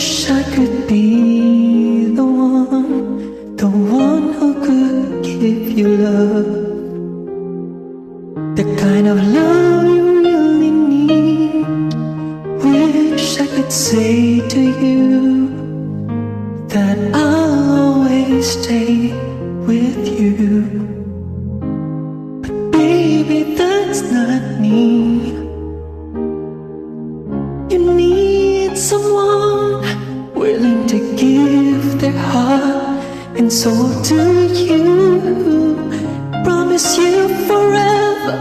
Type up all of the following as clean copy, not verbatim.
wish I could be the one who could give you love, the kind of love you really need. Wish I could say to you that I'll always stay with you, but baby, that's not me. You need someone willing to give their heart, and so do you. Promise you forever,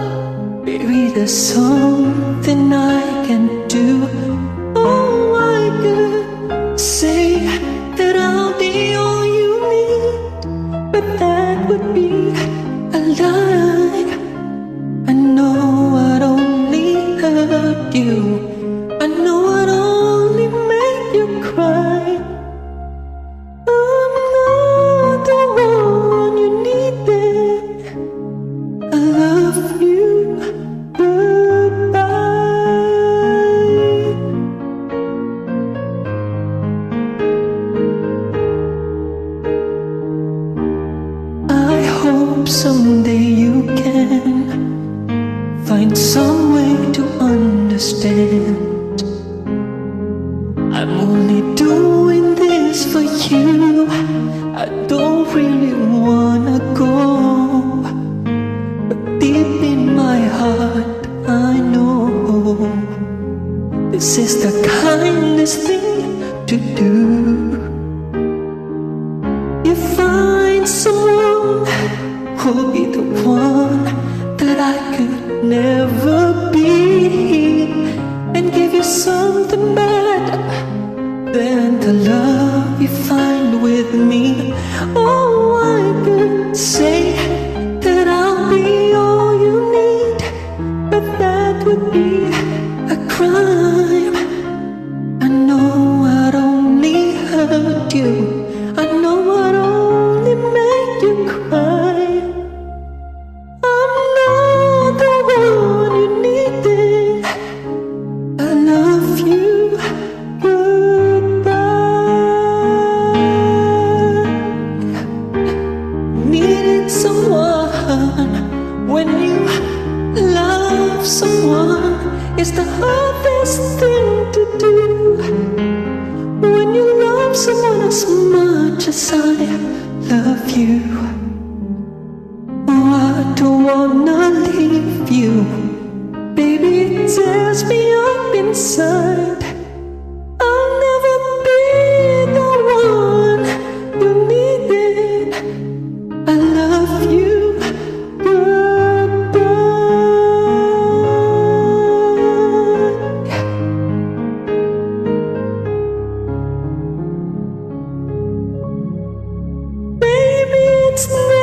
baby, there's something I can do. Oh, I could say that I'll be all you need, but that would be a lie. I know I'd only hurt you, I know I'd only make you cry. I'm not the one you needed. I love you, goodbye. I hope someday you can find some way to understand. I'm only doing this for you. I don't really wanna go, but deep in my heart I know this is the kindest thing to do. You find someone who'll be the one that I could never be, and give you something better than the love you find with me. Oh, I could say that I'll be all you need, but that would be a crime. I know I'd only hurt you, I know I'd only make you cry. I'm not the one you needed. I love you, goodbye. Needed someone when you love someone is the hardest thing to do. When you love someone as much as I love you, oh, I don't wanna leave you. Baby, it tears me up inside. I'll never be the one you needed. I love you, goodbye. Baby, it's not